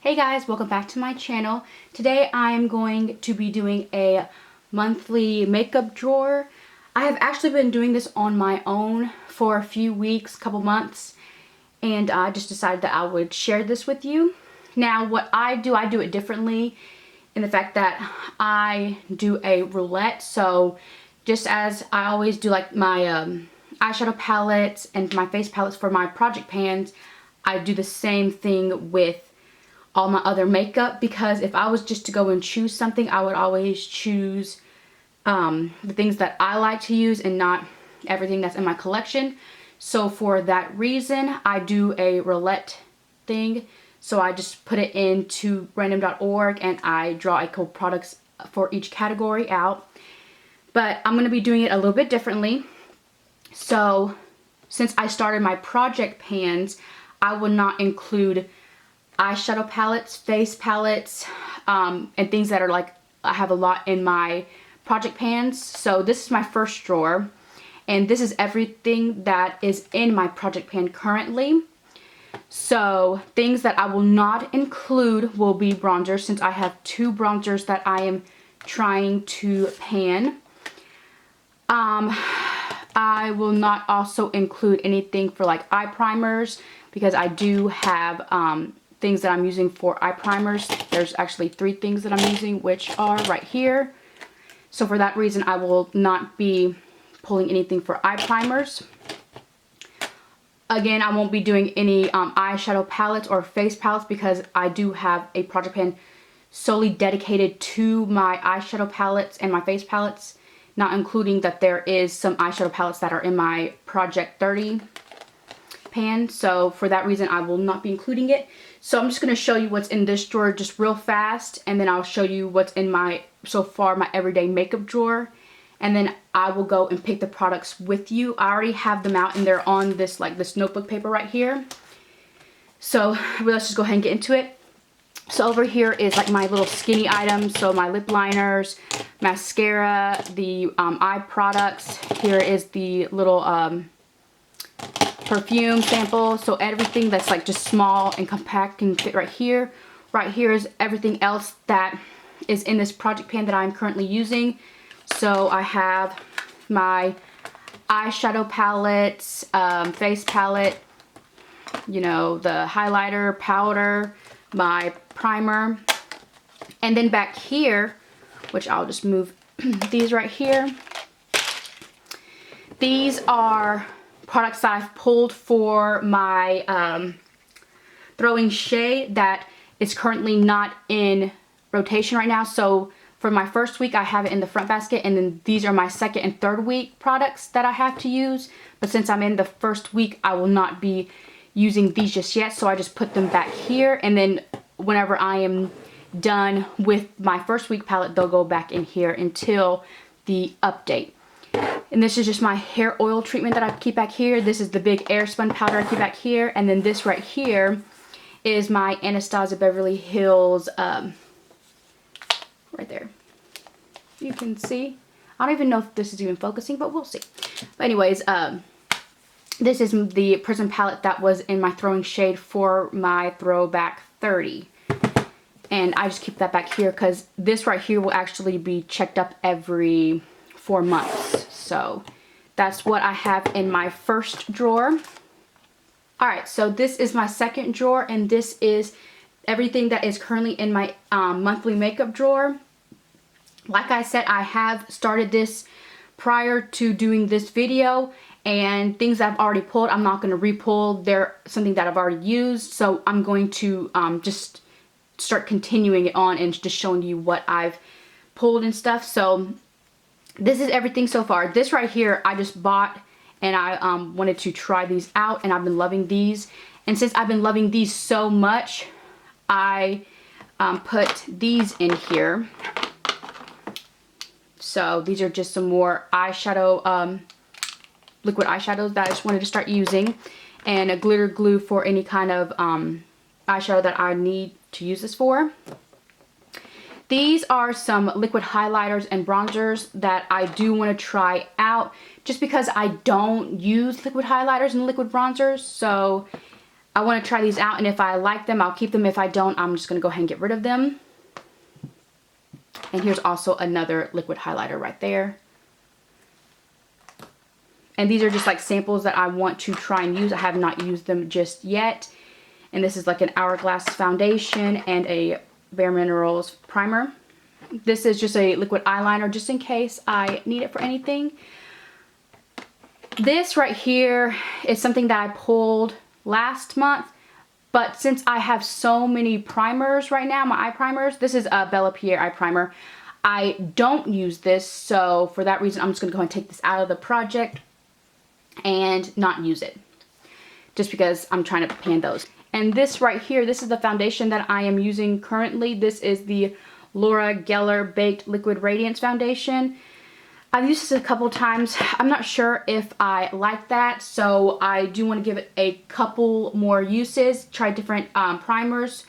Hey guys, welcome back to my channel. Today I'm going to be doing a monthly makeup drawer. I have actually been doing this on my own for a few weeks, couple months, and I just decided that I would share this with you. Now what I do it differently in the fact that I do a roulette. So just as I always do like my eyeshadow palettes and my face palettes for my project pans, I do the same thing with all my other makeup, because if I was just to go and choose something, I would always choose the things that I like to use and not everything that's in my collection. So for that reason, I do a roulette thing. So I just put it into random.org and I draw a couple products for each category out. But I'm going to be doing it a little bit differently. So since I started my project pans, I will not include eyeshadow palettes, face palettes, and things that are like, I have a lot in my project pans. So this is my first drawer, and this is everything that is in my project pan currently. So things that I will not include will be bronzers, since I have two bronzers that I am trying to pan. I will not also include anything for like eye primers, because I do have things that I'm using for eye primers. There's actually 3 things that I'm using, which are right here. So for that reason, I will not be pulling anything for eye primers. Again, I won't be doing any eyeshadow palettes or face palettes, because I do have a project pan solely dedicated to my eyeshadow palettes and my face palettes, not including that there is some eyeshadow palettes that are in my Project 30 pan. So for that reason, I will not be including it. So I'm just going to show you what's in this drawer just real fast, and then I'll show you what's in my, so far, my everyday makeup drawer, and then I will go and pick the products with you. I already have them out and they're on this, like this notebook paper right here. So let's just go ahead and get into it. So over here is like my little skinny items, so my lip liners, mascara, the eye products. Here is the little perfume sample. So everything that's like just small and compact can fit right here. Right here is everything else that is in this project pan that I'm currently using. So I have my eyeshadow palettes, face palette, you know, the highlighter, powder, my primer, and then back here, which I'll just move these right here. These are products that I've pulled for my throwing shade that is currently not in rotation right now. So for my first week, I have it in the front basket, and then these are my second and third week products that I have to use. But since I'm in the first week, I will not be using these just yet, so I just put them back here, and then whenever I am done with my first week palette, they'll go back in here until the update. And this is just my hair oil treatment that I keep back here. This is the big Airspun powder I keep back here, and then this right here is my Anastasia Beverly Hills, right there. You can see. I don't even know if this is even focusing, but we'll see. But anyways, this is the Prism palette that was in my throwing shade for my Throwback 30. And I just keep that back here because this right here will actually be checked up every 4 months. So that's what I have in my first drawer. Alright, so this is my second drawer, and this is everything that is currently in my monthly makeup drawer. Like I said, I have started this prior to doing this video, and things that I've already pulled, I'm not going to re-pull. They're something that I've already used, so I'm going to just start continuing it on and just showing you what I've pulled and stuff. So this is everything so far. This right here I just bought, and I wanted to try these out, and I've been loving these. And since I've been loving these so much, I put these in here. So these are just some more eyeshadow, liquid eyeshadows that I just wanted to start using, and a glitter glue for any kind of eyeshadow that I need to use this for. These are some liquid highlighters and bronzers that I do want to try out, just because I don't use liquid highlighters and liquid bronzers. So I want to try these out, and if I like them, I'll keep them. If I don't, I'm just going to go ahead and get rid of them. And here's also another liquid highlighter right there. And these are just like samples that I want to try and use. I have not used them just yet. And this is like an Hourglass foundation and a Bare Minerals primer. This is just a liquid eyeliner just in case I need it for anything. This right here is something that I pulled last month, but since I have so many primers right now, my eye primers, this is a Bella Pierre eye primer. I don't use this, so for that reason, I'm just going to go and take this out of the project and not use it, just because I'm trying to pan those. And this right here, this is the foundation that I am using currently. This is the Laura Geller Baked Liquid Radiance Foundation. I've used this a couple times. I'm not sure if I like that, so I do want to give it a couple more uses, try different primers,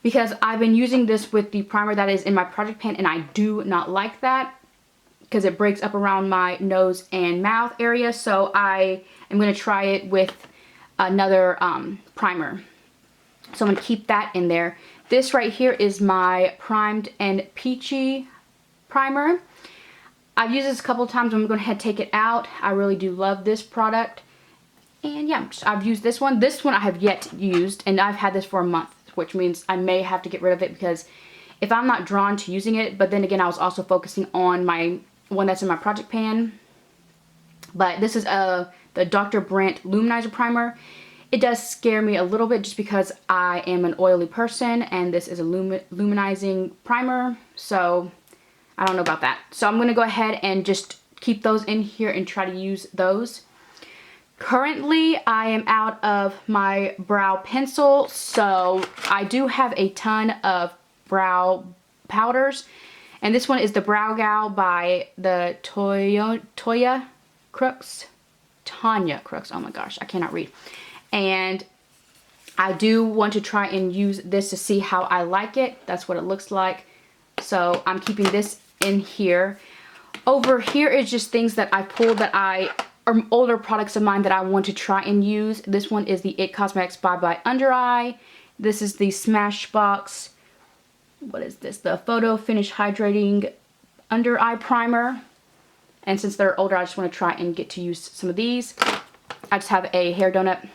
because I've been using this with the primer that is in my project pan, and I do not like that because it breaks up around my nose and mouth area. So I am going to try it with another primer. So I'm going to keep that in there. This right here is my Primed and Peachy primer. I've used this a couple times. I'm going to head take it out. I really do love this product. And yeah, I've used this one. This one I have yet used, and I've had this for a month, which means I may have to get rid of it because if I'm not drawn to using it, but then again, I was also focusing on my one that's in my project pan. But this is the Dr. Brandt Luminizer Primer. It does scare me a little bit just because I am an oily person, and this is a luminizing primer, so I don't know about that. So I'm going to go ahead and just keep those in here and try to use those. Currently, I am out of my brow pencil, so I do have a ton of brow powders. And this one is the Brow Gal by the Tanya Crooks. Oh my gosh, I cannot read. And I do want to try and use this to see how I like it. That's what it looks like. So I'm keeping this in here. Over here is just things that I pulled that are older products of mine that I want to try and use. This one is the IT Cosmetics Bye Bye Under Eye. This is the Smashbox, what is this? The Photo Finish Hydrating Under Eye Primer. And since they're older, I just want to try and get to use some of these. I just have a Hair Donut,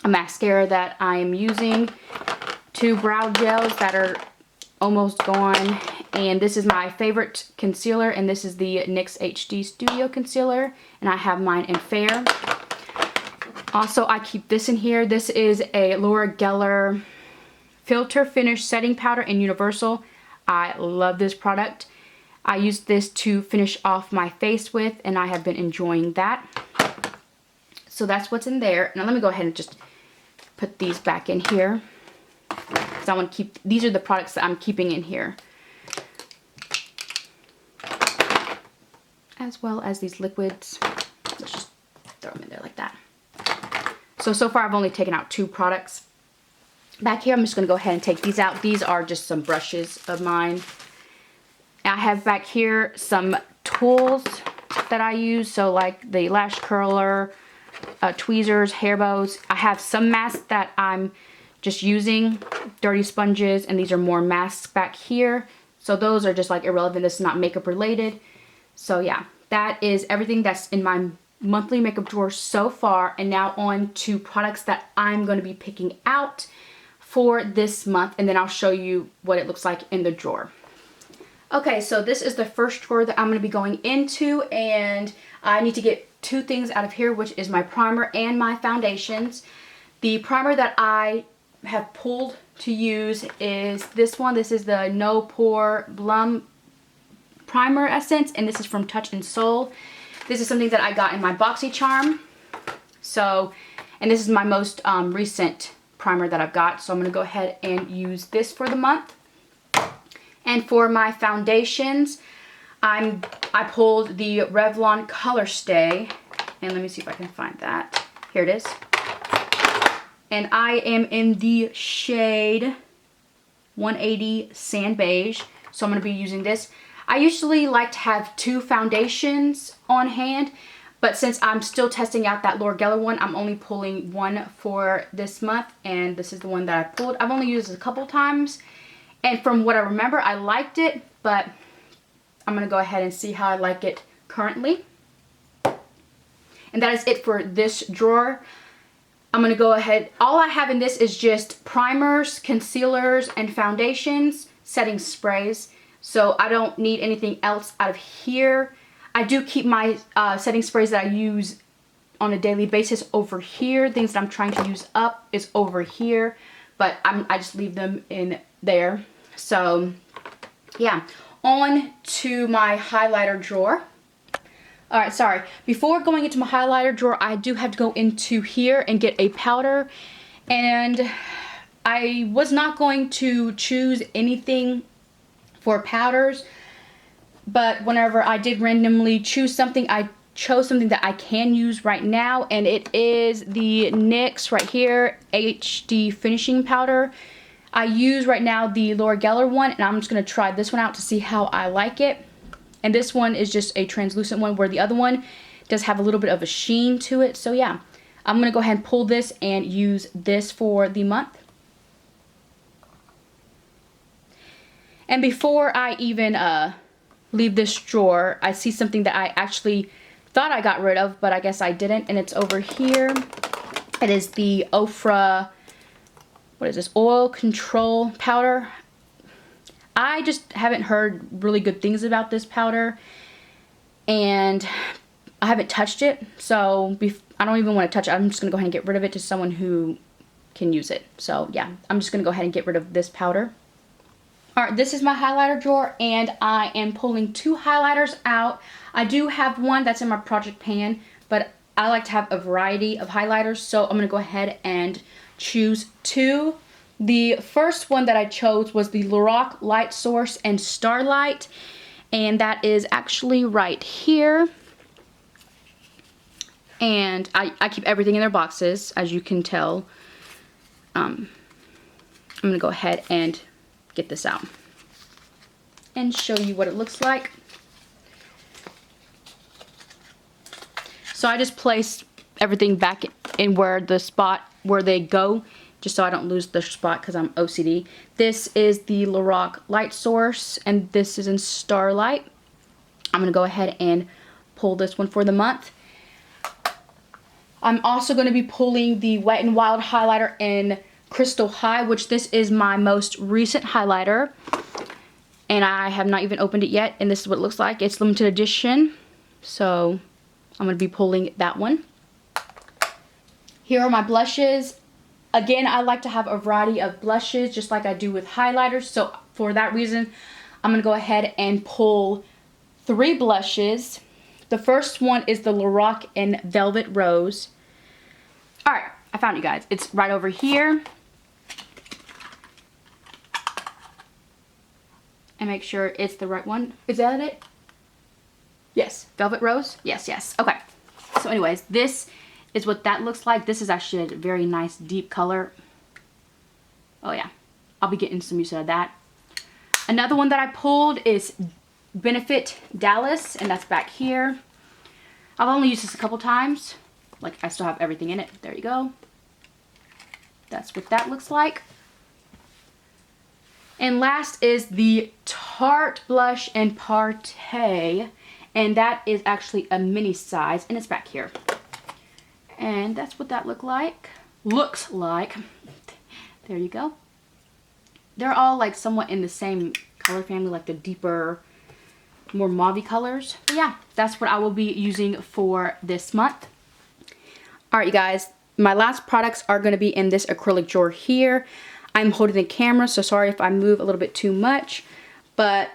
a mascara that I am using, 2 brow gels that are almost gone, and this is my favorite concealer, and this is the NYX HD Studio Concealer, and I have mine in Fair. Also, I keep this in here. This is a Laura Geller Filter Finish Setting Powder in Universal. I love this product. I use this to finish off my face with, and I have been enjoying that. So that's what's in there. Now let me go ahead and just put these back in here. So I want to keep, these are the products that I'm keeping in here. As well as these liquids. Let's just throw them in there like that. So far I've only taken out 2 products. Back here I'm just going to go ahead and take these out. These are just some brushes of mine. I have back here some tools that I use. So like the lash curler, tweezers, hair bows. I have some masks that I'm just using, dirty sponges, and these are more masks back here. So those are just like irrelevant. This is not makeup related. So yeah, that is everything that's in my monthly makeup drawer so far. And now on to products that I'm going to be picking out for this month, and then I'll show you what it looks like in the drawer. Okay, so this is the first drawer that I'm going to be going into, and I need to get 2 things out of here, which is my primer and my foundations. The primer that I have pulled to use is this one. This is the No Pore Blum Primer Essence, and this is from Touch in Sol. This is something that I got in my BoxyCharm. So, and this is my most recent primer that I've got. So I'm going to go ahead and use this for the month. And for my foundations, I pulled the Revlon Color Stay, and let me see if I can find that. Here it is. And I am in the shade 180 Sand Beige, so I'm going to be using this. I usually like to have 2 foundations on hand, But since I'm still testing out that Laura Geller one, I'm only pulling one for this month. And this is the one that I pulled. I've only used it a couple times. And from what I remember, I liked it. But I'm going to go ahead and see how I like it currently. And that is it for this drawer. I'm going to go ahead. All I have in this is just primers, concealers, and foundations, setting sprays. So I don't need anything else out of here. I do keep my setting sprays that I use on a daily basis over here. Things that I'm trying to use up is over here. But I just leave them in there. So yeah, on to my highlighter drawer. Alright, sorry. Before going into my highlighter drawer, I do have to go into here and get a powder. And I was not going to choose anything for powders. But whenever I did randomly choose something, I chose something that I can use right now. And it is the NYX right here, HD Finishing Powder. I use right now the Laura Geller one. And I'm just going to try this one out to see how I like it. And this one is just a translucent one, where the other one does have a little bit of a sheen to it. So yeah, I'm going to go ahead and pull this and use this for the month. And before I even leave this drawer, I see something that I actually thought I got rid of, but I guess I didn't. And it's over here. It is the Ofra, what is this, Oil Control Powder. I just haven't heard really good things about this powder, and I haven't touched it, so I don't even want to touch it. I'm just going to go ahead and get rid of it to someone who can use it. So yeah, I'm just going to go ahead and get rid of this powder. Alright, this is my highlighter drawer, and I am pulling two highlighters out. I do have one that's in my project pan, but I like to have a variety of highlighters, so I'm going to go ahead and choose two. The first one that I chose was the Lorac Light Source and Starlight, and that is actually right here. And I keep everything in their boxes, as you can tell. I'm going to go ahead and get this out and show you what it looks like. So I just placed everything back in where the spot where they go, just so I don't lose the spot because I'm OCD. This is the Lorac Light Source, and this is in Starlight. I'm going to go ahead and pull this one for the month. I'm also going to be pulling the Wet n Wild highlighter in Crystal High, which this is my most recent highlighter. And I have not even opened it yet, and this is what it looks like. It's limited edition, so I'm going to be pulling that one. Here are my blushes. Again, I like to have a variety of blushes, just like I do with highlighters. So for that reason, I'm going to go ahead and pull three blushes. The first one is the Lorac in Velvet Rose. Alright, I found it, guys. It's right over here. And make sure it's the right one. Is that it? Yes, Velvet Rose? Yes, yes. Okay. So anyways, this is what that looks like. This is actually a very nice deep color. Oh yeah, I'll be getting some use out of that. Another one that I pulled is Benefit Dallas, and that's back here. I've only used this a couple times. Like, I still have everything in it. There you go. That's what that looks like. And last is the Tarte Blush in Partay, and that is actually a mini size, and it's back here. And that's what that looks like. There you go. They're all like somewhat in the same color family, like the deeper, more mauve colors. But yeah, that's what I will be using for this month. Alright, you guys, my last products are going to be in this acrylic drawer here. I'm holding the camera, so sorry if I move a little bit too much, but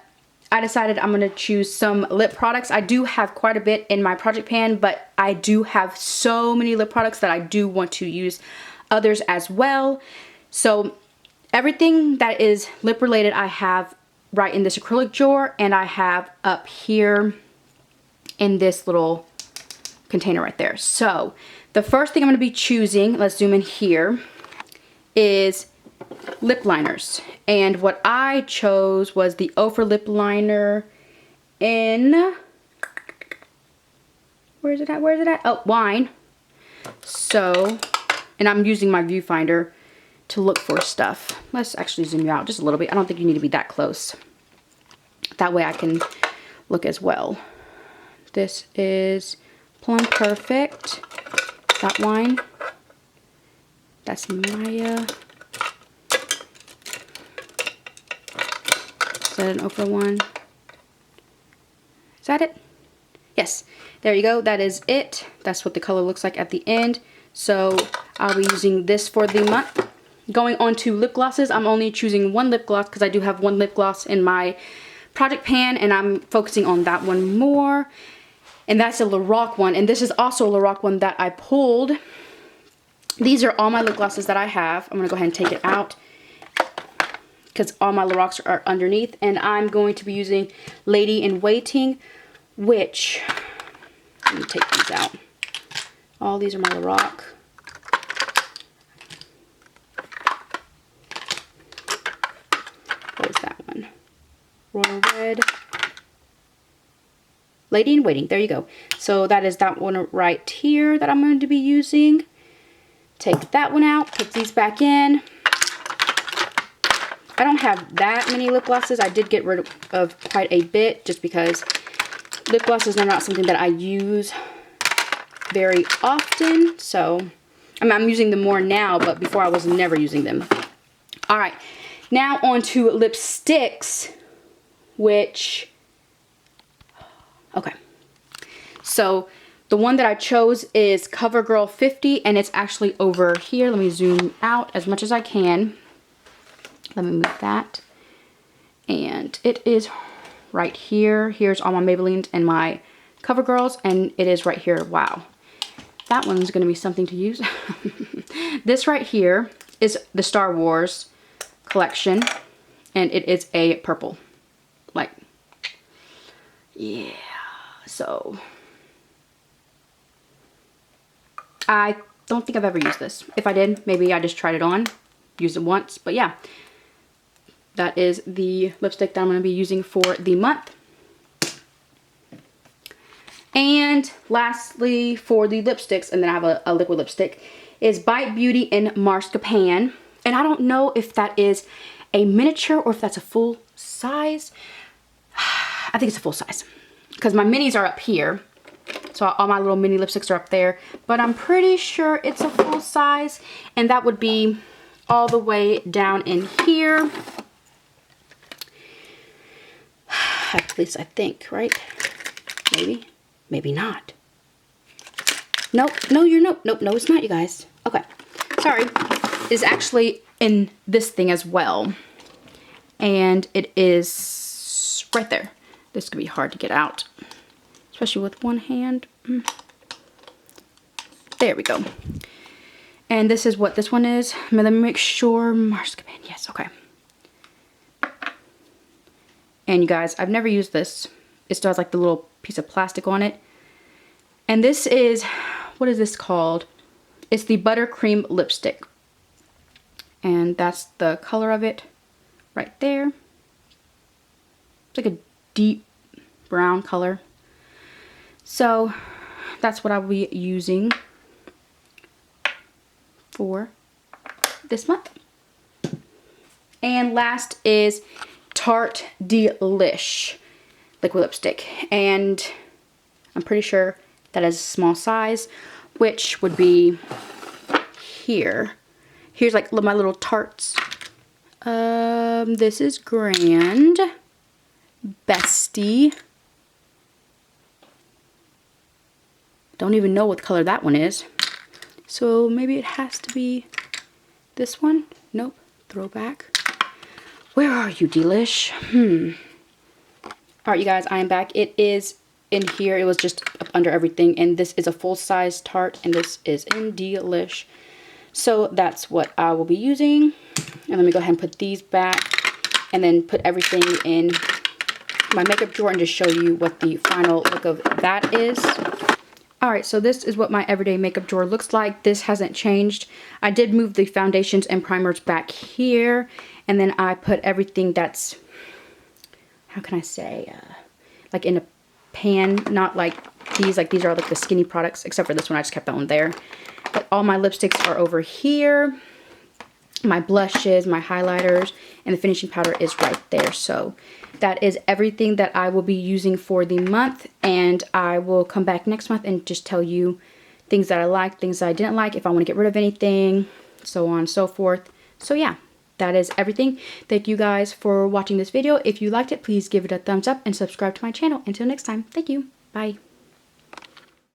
I decided I'm going to choose some lip products. I do have quite a bit in my project pan, but I do have so many lip products that I do want to use others as well. So everything that is lip related I have right in this acrylic drawer, and I have up here in this little container right there. So the first thing I'm going to be choosing, let's zoom in here, is lip liners. And what I chose was the Ofra lip liner in Where is it at? Where is it at? Oh, wine. So, and I'm using my viewfinder to look for stuff. Let's actually zoom you out just a little bit. I don't think you need to be that close. That way I can look as well. This is Plum Perfect. That wine. That's Maya. Is that an Oprah one? Is that it? Yes. There you go. That is it. That's what the color looks like at the end. So I'll be using this for the month. Going on to lip glosses, I'm only choosing one lip gloss because I do have one lip gloss in my project pan and I'm focusing on that one more. And that's a Lorac one. And this is also a Lorac one that I pulled. These are all my lip glosses that I have. I'm going to go ahead and take it out because all my Loracs are underneath. And I'm going to be using Lady in Waiting, which, let me take these out. All these are my Lorac. What is that one? Royal Red. Lady in Waiting. There you go. So that is that one right here that I'm going to be using. Take that one out. Put these back in. I don't have that many lip glosses. I did get rid of quite a bit just because lip glosses are not something that I use very often. So, I mean, I'm using them more now, but before I was never using them. Alright, now on to lipsticks, which, okay. So, the one that I chose is CoverGirl 50, and it's actually over here. Let me zoom out as much as I can. Let me move that. And it is right here. Here's all my Maybellines and my CoverGirls, and it is right here. Wow. That one's going to be something to use. This right here is the Star Wars collection, and it is a purple. Like, yeah. So, I don't think I've ever used this. If I did, maybe I just tried it on, used it once, but yeah. That is the lipstick that I'm going to be using for the month. And lastly, for the lipsticks, and then I have a liquid lipstick, is Bite Beauty in Marzipan. And I don't know if that is a miniature or if that's a full size. I think it's a full size because my minis are up here. So all my little mini lipsticks are up there. But I'm pretty sure it's a full size. And that would be all the way down in here. At least I think, right? Maybe. Maybe not. Nope. No, nope, no, it's not, you guys. Okay. Sorry. It's actually in this thing as well. And it is right there. This could be hard to get out. Especially with one hand. There we go. And this is what this one is. Let me make sure. Marzipan. Yes, okay. And you guys, I've never used this. It still has like the little piece of plastic on it. And this is, what is this called? It's the Buttercream Lipstick. And that's the color of it right there. It's like a deep brown color. So that's what I'll be using for this month. And last is Tarte Delish liquid lipstick, and I'm pretty sure that is a small size, which would be here. Here's like my little tarts. This is Grand Bestie. Don't even know what color that one is. So maybe it has to be this one. Nope. Throwback. Where are you, Delish? Alright, you guys, I am back. It is in here. It was just up under everything. And this is a full-size Tarte. And this is in Delish. So that's what I will be using. And let me go ahead and put these back. And then put everything in my makeup drawer and just show you what the final look of that is. Alright, so this is what my everyday makeup drawer looks like. This hasn't changed. I did move the foundations and primers back here. And then I put everything that's, how can I say, like in a pan, not like these. Like these are like the skinny products, except for this one. I just kept that one there. But all my lipsticks are over here. My blushes, my highlighters, and the finishing powder is right there. So that is everything that I will be using for the month, and I will come back next month and just tell you things that I liked, things that I didn't like, if I want to get rid of anything, so on and so forth. So yeah, that is everything. Thank you guys for watching this video. If you liked it, please give it a thumbs up and subscribe to my channel. Until next time, thank you. Bye.